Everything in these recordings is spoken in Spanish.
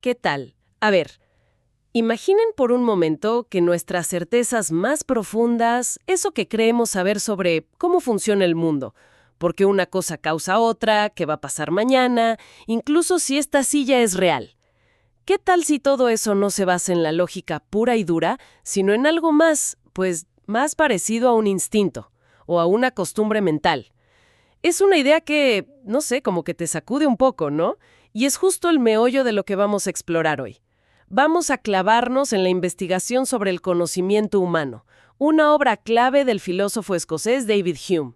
¿Qué tal? A ver, imaginen por un momento que nuestras certezas más profundas, eso que creemos saber sobre cómo funciona el mundo, porque una cosa causa otra, qué va a pasar mañana, incluso si esta silla es real. ¿Qué tal si todo eso no se basa en la lógica pura y dura, sino en algo más, pues, más parecido a un instinto o a una costumbre mental? Es una idea que, no sé, como que te sacude un poco, ¿no? Y es justo el meollo de lo que vamos a explorar hoy. Vamos a clavarnos en la investigación sobre el conocimiento humano, una obra clave del filósofo escocés David Hume.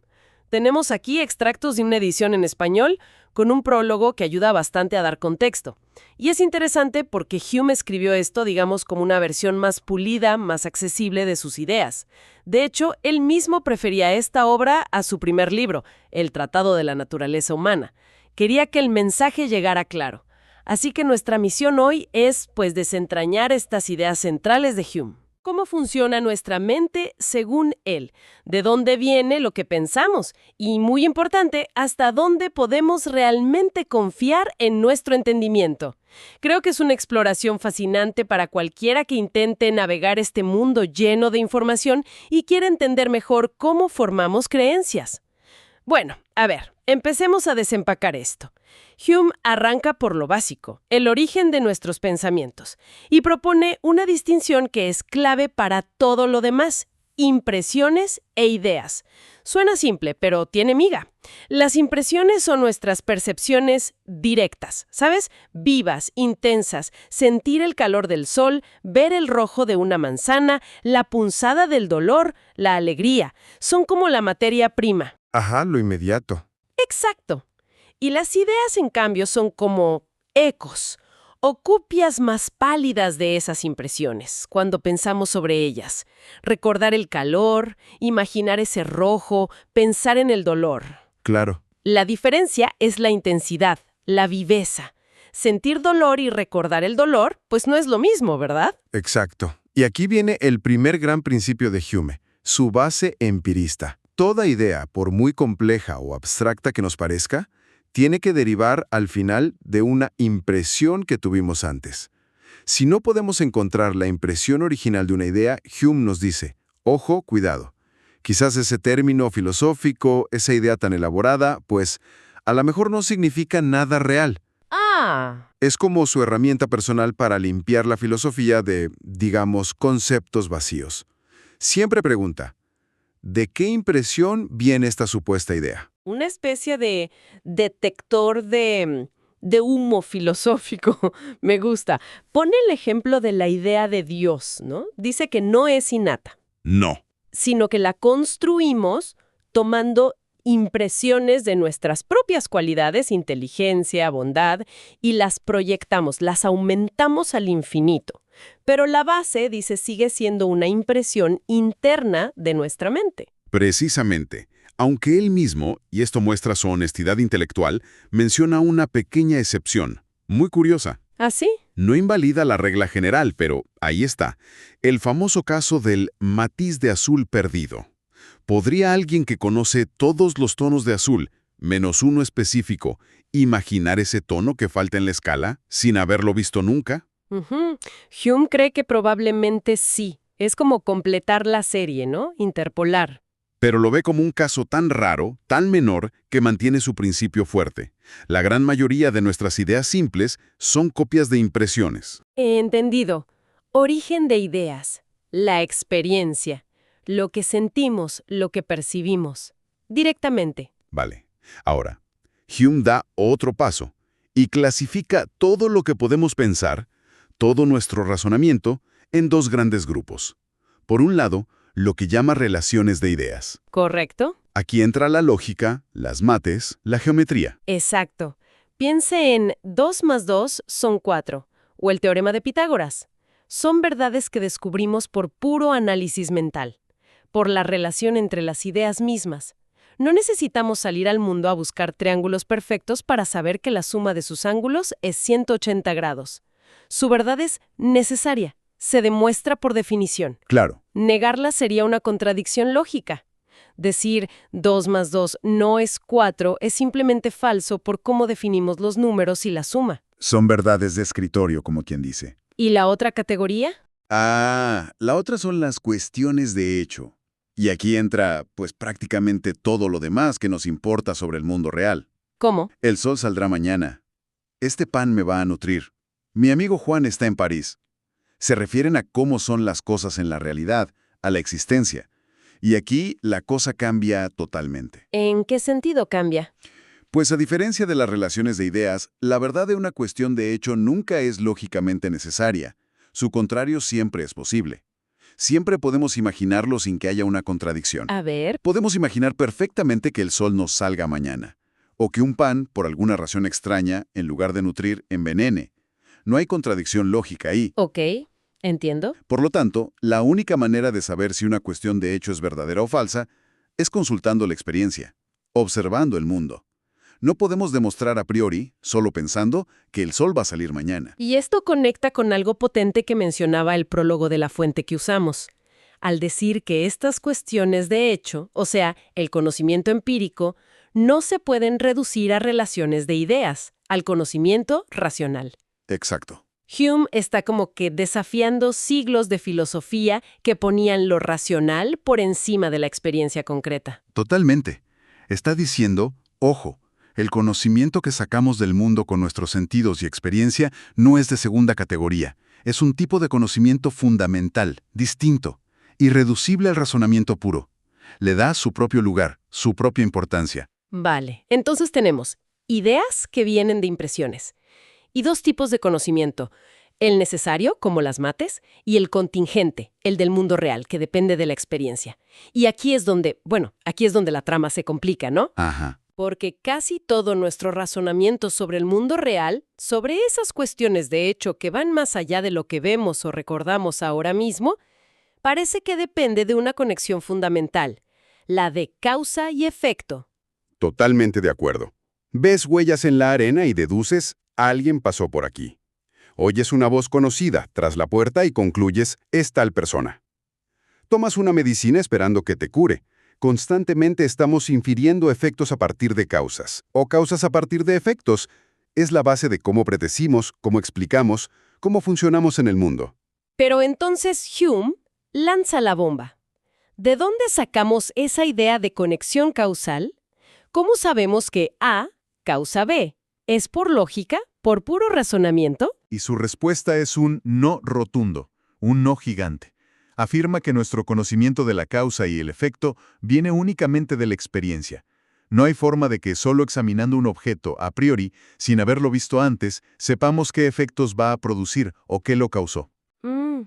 Tenemos aquí extractos de una edición en español con un prólogo que ayuda bastante a dar contexto. Y es interesante porque Hume escribió esto, digamos, como una versión más pulida, más accesible de sus ideas. De hecho, él mismo prefería esta obra a su primer libro, El Tratado de la Naturaleza Humana. Quería que el mensaje llegara claro. Así que nuestra misión hoy es, pues, desentrañar estas ideas centrales de Hume. ¿Cómo funciona nuestra mente según él? ¿De dónde viene lo que pensamos? Y, muy importante, ¿hasta dónde podemos realmente confiar en nuestro entendimiento? Creo que es una exploración fascinante para cualquiera que intente navegar este mundo lleno de información y quiera entender mejor cómo formamos creencias. Bueno, a ver, empecemos a desempacar esto. Hume arranca por lo básico, el origen de nuestros pensamientos, y propone una distinción que es clave para todo lo demás: impresiones e ideas. Suena simple, pero tiene miga. Las impresiones son nuestras percepciones directas, ¿sabes? Vivas, intensas, sentir el calor del sol, ver el rojo de una manzana, la punzada del dolor, la alegría. Son como la materia prima. Ajá, lo inmediato. Exacto. Y las ideas, en cambio, son como ecos o copias más pálidas de esas impresiones cuando pensamos sobre ellas. Recordar el calor, imaginar ese rojo, pensar en el dolor. Claro. La diferencia es la intensidad, la viveza. Sentir dolor y recordar el dolor, pues no es lo mismo, ¿verdad? Exacto. Y aquí viene el primer gran principio de Hume, su base empirista. Toda idea, por muy compleja o abstracta que nos parezca, tiene que derivar al final de una impresión que tuvimos antes. Si no podemos encontrar la impresión original de una idea, Hume nos dice, ojo, cuidado. Quizás ese término filosófico, esa idea tan elaborada, pues a lo mejor no significa nada real. Ah, Es como su herramienta personal para limpiar la filosofía de, digamos, conceptos vacíos. Siempre pregunta, ¿de qué impresión viene esta supuesta idea? una especie de detector de humo filosófico. Me gusta. Pone el ejemplo de la idea de Dios, ¿no? Dice que no es innata, No. sino que la construimos tomando impresiones de nuestras propias cualidades, inteligencia, bondad, y las proyectamos, las aumentamos al infinito. Pero la base, dice, sigue siendo una impresión interna de nuestra mente. Precisamente, aunque él mismo, y esto muestra su honestidad intelectual, menciona una pequeña excepción, muy curiosa. ¿Así? No invalida la regla general, pero ahí está, el famoso caso del matiz de azul perdido. ¿Podría alguien que conoce todos los tonos de azul, menos uno específico, imaginar ese tono que falta en la escala, sin haberlo visto nunca? Ujú. Hume cree que probablemente sí. Es como completar la serie, ¿no? Interpolar. Pero lo ve como un caso tan raro, tan menor, que mantiene su principio fuerte. La gran mayoría de nuestras ideas simples son copias de impresiones. Entendido. Origen de ideas. La experiencia. Lo que sentimos, lo que percibimos. Directamente. Vale. Ahora, Hume da otro paso y clasifica todo lo que podemos pensar, todo nuestro razonamiento, en dos grandes grupos. Por un lado, lo que llama relaciones de ideas. ¿Correcto? Aquí entra la lógica, las mates, la geometría. Exacto. Piense en 2 más 2 son 4, o el teorema de Pitágoras. Son verdades que descubrimos por puro análisis mental, por la relación entre las ideas mismas. No necesitamos salir al mundo a buscar triángulos perfectos para saber que la suma de sus ángulos es 180 grados. Su verdad es necesaria, se demuestra por definición. Claro. Negarla sería una contradicción lógica. Decir 2 más 2 no es 4 es simplemente falso por cómo definimos los números y la suma. Son verdades de escritorio, como quien dice. ¿Y la otra categoría? La otra son las cuestiones de hecho. Y aquí entra, pues, prácticamente todo lo demás que nos importa sobre el mundo real. ¿Cómo? El sol saldrá mañana. Este pan me va a nutrir. Mi amigo Juan está en París. Se refieren a cómo son las cosas en la realidad, a la existencia. Y aquí la cosa cambia totalmente. ¿En qué sentido cambia? Pues a diferencia de las relaciones de ideas, la verdad de una cuestión de hecho nunca es lógicamente necesaria. Su contrario siempre es posible. Siempre podemos imaginarlo sin que haya una contradicción. A ver. Podemos imaginar perfectamente que el sol nos salga mañana, o que un pan, por alguna razón extraña, en lugar de nutrir, envenene. No hay contradicción lógica ahí. Ok, entiendo. Por lo tanto, la única manera de saber si una cuestión de hecho es verdadera o falsa es consultando la experiencia, observando el mundo. No podemos demostrar a priori, solo pensando, que el sol va a salir mañana. Y esto conecta con algo potente que mencionaba el prólogo de la fuente que usamos. Al decir que estas cuestiones de hecho, o sea, el conocimiento empírico, no se pueden reducir a relaciones de ideas, al conocimiento racional. Exacto. Hume está como que desafiando siglos de filosofía que ponían lo racional por encima de la experiencia concreta. Totalmente. Está diciendo, ojo, el conocimiento que sacamos del mundo con nuestros sentidos y experiencia no es de segunda categoría. Es un tipo de conocimiento fundamental, distinto, irreducible al razonamiento puro. Le da su propio lugar, su propia importancia. Vale, entonces tenemos ideas que vienen de impresiones y dos tipos de conocimiento, el necesario, como las mates, y el contingente, el del mundo real, que depende de la experiencia. Y aquí es donde la trama se complica, ¿no? Ajá. Porque casi todo nuestro razonamiento sobre el mundo real, sobre esas cuestiones de hecho que van más allá de lo que vemos o recordamos ahora mismo, parece que depende de una conexión fundamental, la de causa y efecto. Totalmente de acuerdo. Ves huellas en la arena y deduces, alguien pasó por aquí. Oyes una voz conocida tras la puerta y concluyes, es tal persona. Tomas una medicina esperando que te cure. Constantemente estamos infiriendo efectos a partir de causas, o causas a partir de efectos. Es la base de cómo predecimos, cómo explicamos, cómo funcionamos en el mundo. Pero entonces Hume lanza la bomba. ¿De dónde sacamos esa idea de conexión causal? ¿Cómo sabemos que A causa B? ¿Es por lógica? ¿Por puro razonamiento? Y su respuesta es un no rotundo, un no gigante. Afirma que nuestro conocimiento de la causa y el efecto viene únicamente de la experiencia. No hay forma de que solo examinando un objeto a priori, sin haberlo visto antes, sepamos qué efectos va a producir o qué lo causó.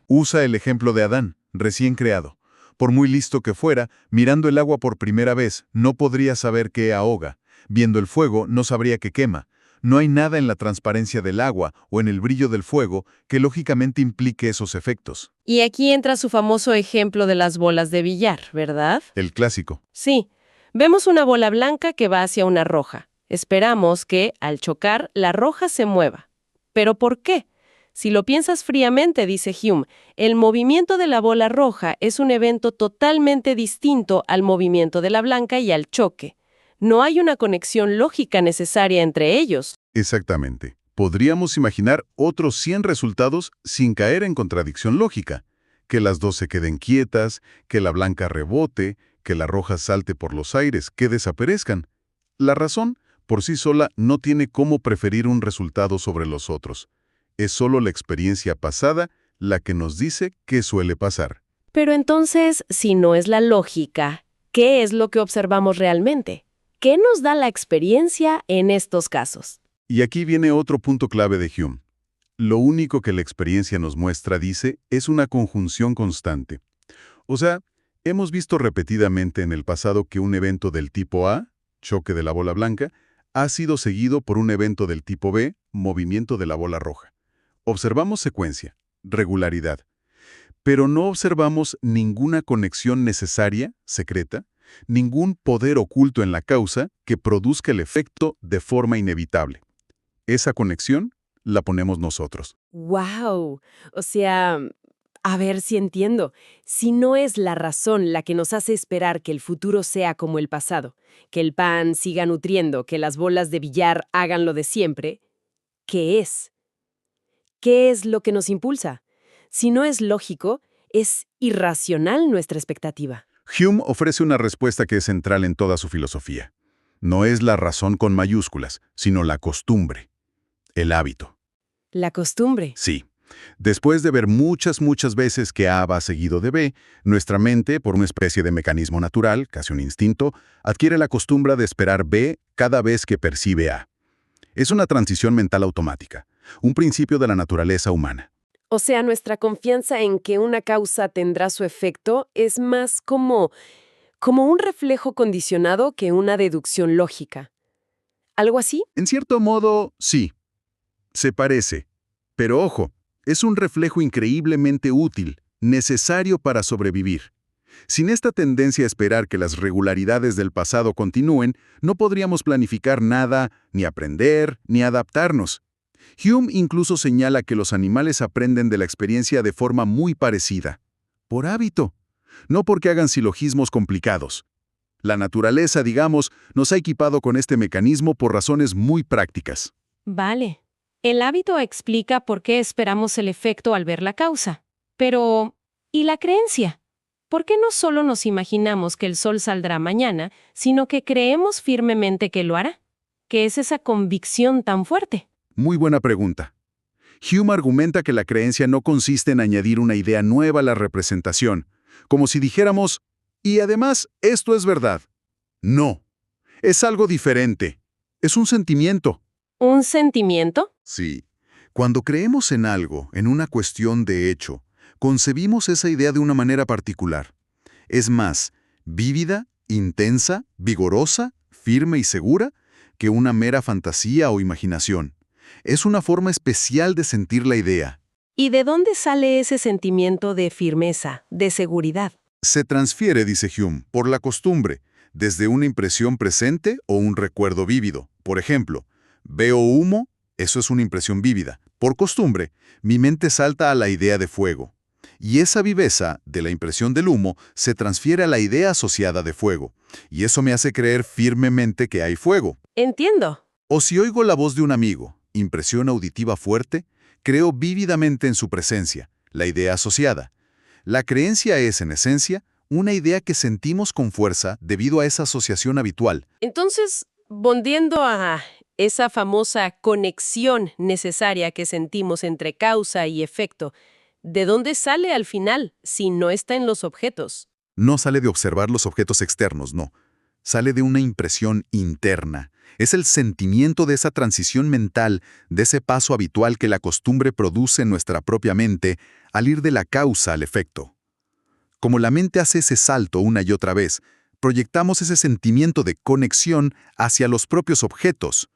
Usa el ejemplo de Adán, recién creado. Por muy listo que fuera, mirando el agua por primera vez, no podría saber qué ahoga. Viendo el fuego, no sabría qué quema. No hay nada en la transparencia del agua o en el brillo del fuego que lógicamente implique esos efectos. Y aquí entra su famoso ejemplo de las bolas de billar, ¿verdad? El clásico. Sí. Vemos una bola blanca que va hacia una roja. Esperamos que, al chocar, la roja se mueva. ¿Pero por qué? Si lo piensas fríamente, dice Hume, el movimiento de la bola roja es un evento totalmente distinto al movimiento de la blanca y al choque. No hay una conexión lógica necesaria entre ellos. Exactamente. Podríamos imaginar otros 100 resultados sin caer en contradicción lógica. Que las dos se queden quietas, que la blanca rebote, que la roja salte por los aires, que desaparezcan. La razón, por sí sola, no tiene cómo preferir un resultado sobre los otros. Es solo la experiencia pasada la que nos dice qué suele pasar. Pero entonces, si no es la lógica, ¿qué es lo que observamos realmente? ¿Qué nos da la experiencia en estos casos? Y aquí viene otro punto clave de Hume. Lo único que la experiencia nos muestra, dice, es una conjunción constante. O sea, hemos visto repetidamente en el pasado que un evento del tipo A, choque de la bola blanca, ha sido seguido por un evento del tipo B, movimiento de la bola roja. Observamos secuencia, regularidad, pero no observamos ninguna conexión necesaria, secreta, ningún poder oculto en la causa que produzca el efecto de forma inevitable. Esa conexión la ponemos nosotros. ¡Wow! O sea, A ver si entiendo. Si no es la razón la que nos hace esperar que el futuro sea como el pasado, que el pan siga nutriendo, que las bolas de billar hagan lo de siempre, ¿qué es? ¿Qué es lo que nos impulsa? Si no es lógico, es irracional nuestra expectativa. Hume ofrece una respuesta que es central en toda su filosofía. No es la razón con mayúsculas, sino la costumbre, el hábito. La costumbre. Sí. Después de ver muchas veces que A va seguido de B, nuestra mente, por una especie de mecanismo natural, casi un instinto, adquiere la costumbre de esperar B cada vez que percibe A. Es una transición mental automática, un principio de la naturaleza humana. O sea, nuestra confianza en que una causa tendrá su efecto es más como un reflejo condicionado que una deducción lógica. ¿Algo así? En cierto modo, sí. Se parece. Pero ojo, es un reflejo increíblemente útil, necesario para sobrevivir. Sin esta tendencia a esperar que las regularidades del pasado continúen, no podríamos planificar nada, ni aprender, ni adaptarnos. Hume incluso señala que los animales aprenden de la experiencia de forma muy parecida. Por hábito. No porque hagan silogismos complicados. La naturaleza, digamos, nos ha equipado con este mecanismo por razones muy prácticas. Vale. El hábito explica por qué esperamos el efecto al ver la causa. Pero, ¿y la creencia? ¿Por qué no solo nos imaginamos que el sol saldrá mañana, sino que creemos firmemente que lo hará? ¿Qué es esa convicción tan fuerte? Muy buena pregunta. Hume argumenta que la creencia no consiste en añadir una idea nueva a la representación, como si dijéramos, y además, esto es verdad. No. Es algo diferente. Es un sentimiento. ¿Un sentimiento? Sí. Cuando creemos en algo, en una cuestión de hecho, concebimos esa idea de una manera particular. Es más, vívida, intensa, vigorosa, firme y segura que una mera fantasía o imaginación. Es una forma especial de sentir la idea. ¿Y de dónde sale ese sentimiento de firmeza, de seguridad? Se transfiere, dice Hume, por la costumbre, desde una impresión presente o un recuerdo vívido. Por ejemplo, veo humo, eso es una impresión vívida. Por costumbre, mi mente salta a la idea de fuego. Y esa viveza de la impresión del humo se transfiere a la idea asociada de fuego. Y eso me hace creer firmemente que hay fuego. Entiendo. O si oigo la voz de un amigo, impresión auditiva fuerte, creo vívidamente en su presencia, la idea asociada. La creencia es, en esencia, una idea que sentimos con fuerza debido a esa asociación habitual. Entonces, volviendo a esa famosa conexión necesaria que sentimos entre causa y efecto, ¿de dónde sale al final si no está en los objetos? No sale de observar los objetos externos, no. Sale de una impresión interna. Es el sentimiento de esa transición mental, de ese paso habitual que la costumbre produce en nuestra propia mente al ir de la causa al efecto. Como la mente hace ese salto una y otra vez, proyectamos ese sentimiento de conexión hacia los propios objetos.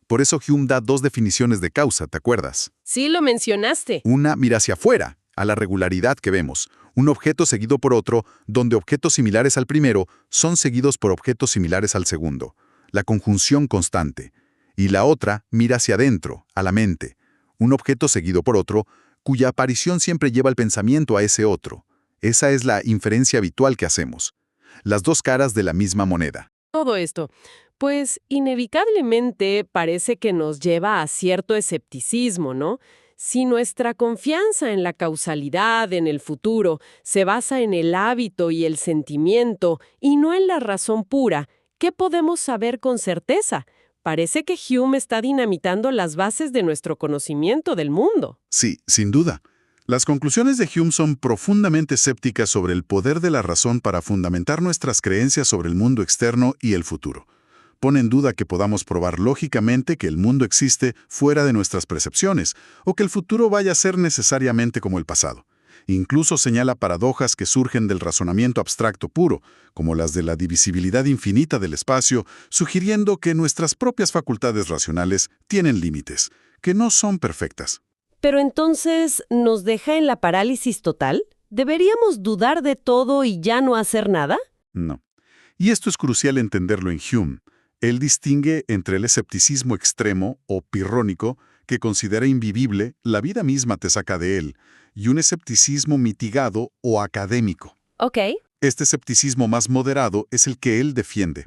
Por eso Hume da dos definiciones de causa, ¿te acuerdas? Sí, lo mencionaste. Una mira hacia afuera, a la regularidad que vemos. Un objeto seguido por otro, donde objetos similares al primero son seguidos por objetos similares al segundo. La conjunción constante. Y la otra mira hacia adentro, a la mente. Un objeto seguido por otro, cuya aparición siempre lleva el pensamiento a ese otro. Esa es la inferencia habitual que hacemos. Las dos caras de la misma moneda. Todo esto, pues inevitablemente parece que nos lleva a cierto escepticismo, ¿no? Si nuestra confianza en la causalidad, en el futuro, se basa en el hábito y el sentimiento y no en la razón pura, ¿qué podemos saber con certeza? Parece que Hume está dinamitando las bases de nuestro conocimiento del mundo. Sí, sin duda. Las conclusiones de Hume son profundamente escépticas sobre el poder de la razón para fundamentar nuestras creencias sobre el mundo externo y el futuro. Pone en duda que podamos probar lógicamente que el mundo existe fuera de nuestras percepciones, o que el futuro vaya a ser necesariamente como el pasado. Incluso señala paradojas que surgen del razonamiento abstracto puro, como las de la divisibilidad infinita del espacio, sugiriendo que nuestras propias facultades racionales tienen límites, que no son perfectas. Pero entonces, ¿nos deja en la parálisis total? ¿Deberíamos dudar de todo y ya no hacer nada? No. Y esto es crucial entenderlo en Hume. Él distingue entre el escepticismo extremo o pirrónico, que considera invivible, la vida misma te saca de él, y un escepticismo mitigado o académico. Ok. Este escepticismo más moderado es el que él defiende,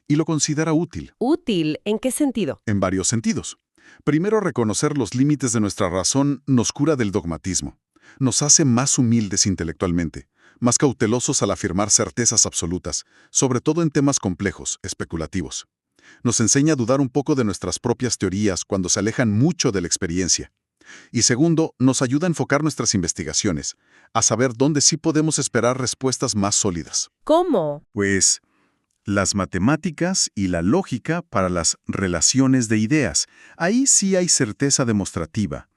y lo considera útil, ¿Útil? ¿En qué sentido? en varios sentidos. Primero, reconocer los límites de nuestra razón nos cura del dogmatismo. Nos hace más humildes intelectualmente, más cautelosos al afirmar certezas absolutas, sobre todo en temas complejos, especulativos. Nos enseña a dudar un poco de nuestras propias teorías cuando se alejan mucho de la experiencia. Y segundo, nos ayuda a enfocar nuestras investigaciones, a saber dónde sí podemos esperar respuestas más sólidas. ¿Cómo? Pues las matemáticas y la lógica para las relaciones de ideas. Ahí sí hay certeza demostrativa.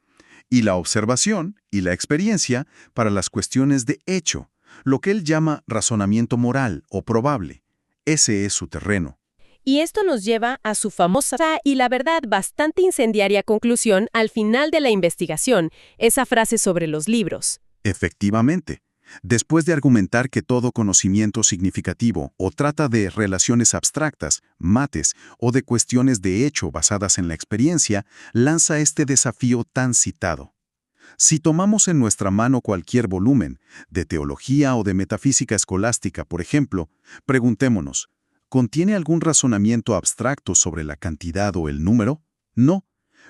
Y la observación y la experiencia para las cuestiones de hecho, lo que él llama razonamiento moral o probable. Ese es su terreno. Y esto nos lleva a su famosa y la verdad bastante incendiaria conclusión al final de la investigación, esa frase sobre los libros. Efectivamente, después de argumentar que todo conocimiento significativo o trata de relaciones abstractas, mates o de cuestiones de hecho basadas en la experiencia, lanza este desafío tan citado. Si tomamos en nuestra mano cualquier volumen, de teología o de metafísica escolástica, por ejemplo, preguntémonos, ¿contiene algún razonamiento abstracto sobre la cantidad o el número? No.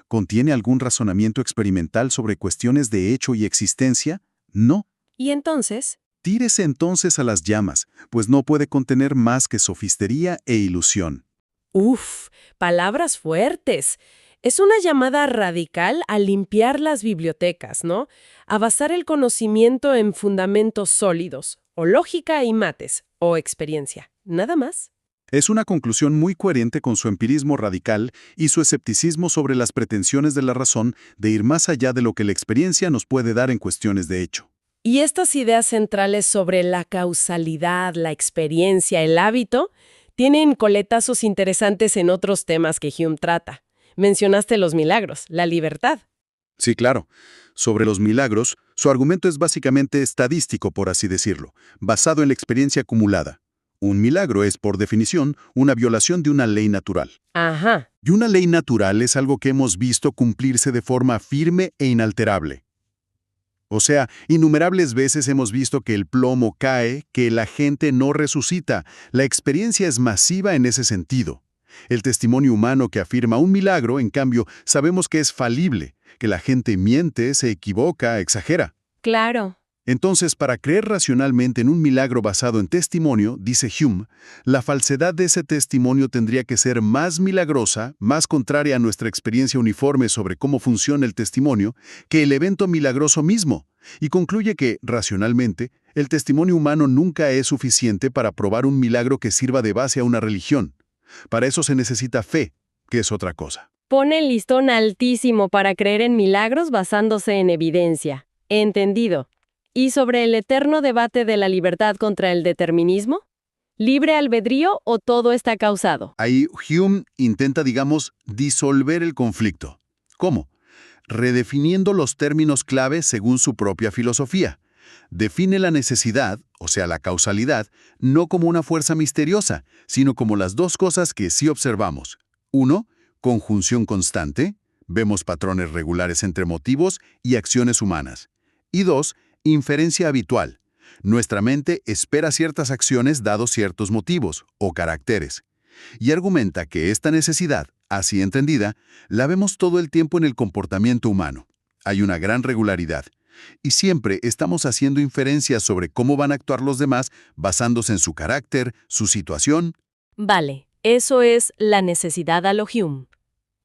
¿Contiene algún razonamiento experimental sobre cuestiones de hecho y existencia? No. ¿Y entonces? Tírese entonces a las llamas, pues no puede contener más que sofistería e ilusión. Uf, palabras fuertes. Es una llamada radical a limpiar las bibliotecas, ¿no? A basar el conocimiento en fundamentos sólidos, o lógica y mates, o experiencia. ¿Nada más? Es una conclusión muy coherente con su empirismo radical y su escepticismo sobre las pretensiones de la razón de ir más allá de lo que la experiencia nos puede dar en cuestiones de hecho. Y estas ideas centrales sobre la causalidad, la experiencia, el hábito, tienen coletazos interesantes en otros temas que Hume trata. Mencionaste los milagros, la libertad. Sí, claro. Sobre los milagros, su argumento es básicamente estadístico, por así decirlo, basado en la experiencia acumulada. Un milagro es, por definición, una violación de una ley natural. Ajá. Y una ley natural es algo que hemos visto cumplirse de forma firme e inalterable. O sea, innumerables veces hemos visto que el plomo cae, que la gente no resucita. La experiencia es masiva en ese sentido. El testimonio humano que afirma un milagro, en cambio, sabemos que es falible, que la gente miente, se equivoca, exagera. Claro. Entonces, para creer racionalmente en un milagro basado en testimonio, dice Hume, la falsedad de ese testimonio tendría que ser más milagrosa, más contraria a nuestra experiencia uniforme sobre cómo funciona el testimonio, que el evento milagroso mismo, y concluye que, racionalmente, el testimonio humano nunca es suficiente para probar un milagro que sirva de base a una religión. Para eso se necesita fe, que es otra cosa. Pone el listón altísimo para creer en milagros basándose en evidencia. Entendido. ¿Y sobre el eterno debate de la libertad contra el determinismo? ¿Libre albedrío o todo está causado? Ahí Hume intenta, digamos, disolver el conflicto. ¿Cómo? Redefiniendo los términos clave según su propia filosofía. Define la necesidad, o sea, la causalidad, no como una fuerza misteriosa, sino como las dos cosas que sí observamos. 1. Conjunción constante. Vemos patrones regulares entre motivos y acciones humanas. Y 2. Inferencia habitual. Nuestra mente espera ciertas acciones dados ciertos motivos o caracteres. Y argumenta que esta necesidad, así entendida, la vemos todo el tiempo en el comportamiento humano. Hay una gran regularidad. Y siempre estamos haciendo inferencias sobre cómo van a actuar los demás basándose en su carácter, su situación. Vale, eso es la necesidad a lo Hume.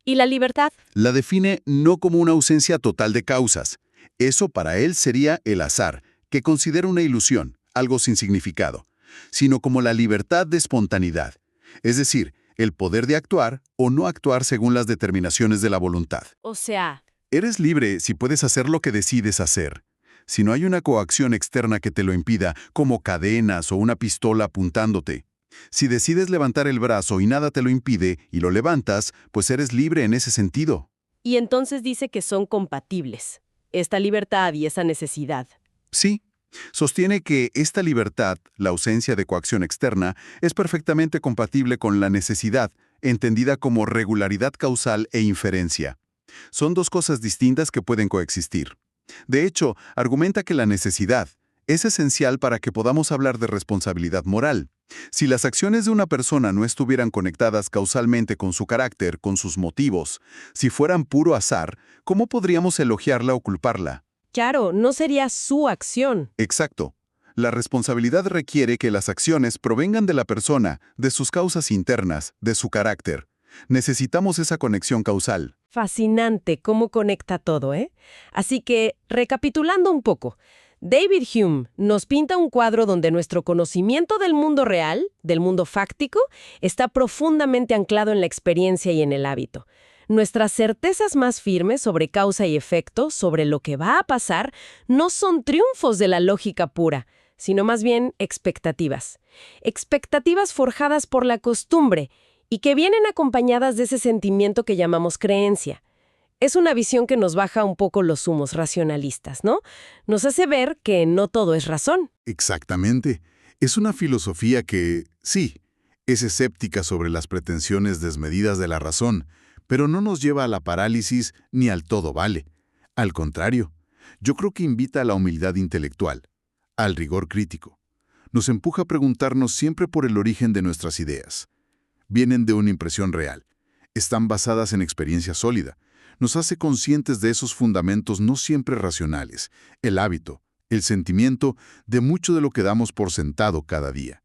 ¿Y la libertad? La define no como una ausencia total de causas. Eso para él sería el azar, que considera una ilusión, algo sin significado, sino como la libertad de espontaneidad, es decir, el poder de actuar o no actuar según las determinaciones de la voluntad. O sea, Eres libre si puedes hacer lo que decides hacer. Si no hay una coacción externa que te lo impida, como cadenas o una pistola apuntándote. Si decides levantar el brazo y nada te lo impide y lo levantas, pues eres libre en ese sentido. y entonces dice que son compatibles, esta libertad y esa necesidad. Sí, sostiene que esta libertad, la ausencia de coacción externa, es perfectamente compatible con la necesidad, entendida como regularidad causal e inferencia. Son dos cosas distintas que pueden coexistir. De hecho, argumenta que la necesidad es esencial para que podamos hablar de responsabilidad moral. Si las acciones de una persona no estuvieran conectadas causalmente con su carácter, con sus motivos, si fueran puro azar, ¿cómo podríamos elogiarla o culparla? Claro, no sería su acción. Exacto. La responsabilidad requiere que las acciones provengan de la persona, de sus causas internas, de su carácter. Necesitamos esa conexión causal. Fascinante cómo conecta todo, ¿eh? Así que, recapitulando un poco, David Hume nos pinta un cuadro donde nuestro conocimiento del mundo real, del mundo fáctico, está profundamente anclado en la experiencia y en el hábito. Nuestras certezas más firmes sobre causa y efecto, sobre lo que va a pasar, no son triunfos de la lógica pura, sino más bien expectativas. Expectativas forjadas por la costumbre y que vienen acompañadas de ese sentimiento que llamamos creencia. Es una visión que nos baja un poco los humos racionalistas, ¿no? Nos hace ver que no todo es razón. Exactamente. Es una filosofía que, sí, es escéptica sobre las pretensiones desmedidas de la razón, pero no nos lleva a la parálisis ni al todo vale. Al contrario, yo creo que invita a la humildad intelectual, al rigor crítico. Nos empuja a preguntarnos siempre por el origen de nuestras ideas. Vienen de una impresión real. Están basadas en experiencia sólida. Nos hace conscientes de esos fundamentos no siempre racionales, el hábito, el sentimiento de mucho de lo que damos por sentado cada día.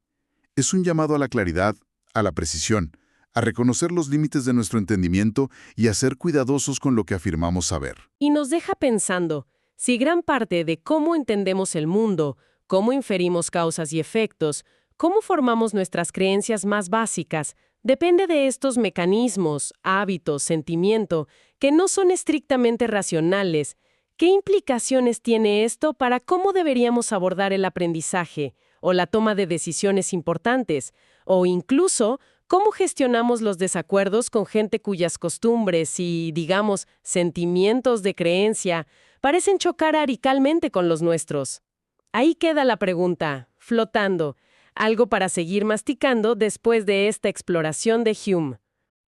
Es un llamado a la claridad, a la precisión, a reconocer los límites de nuestro entendimiento y a ser cuidadosos con lo que afirmamos saber. Y nos deja pensando, si gran parte de cómo entendemos el mundo, cómo inferimos causas y efectos, cómo formamos nuestras creencias más básicas, depende de estos mecanismos, hábitos, sentimiento, que no son estrictamente racionales, ¿qué implicaciones tiene esto para cómo deberíamos abordar el aprendizaje o la toma de decisiones importantes? O incluso, ¿cómo gestionamos los desacuerdos con gente cuyas costumbres y, digamos, sentimientos de creencia parecen chocar radicalmente con los nuestros? Ahí queda la pregunta, flotando, algo para seguir masticando después de esta exploración de Hume.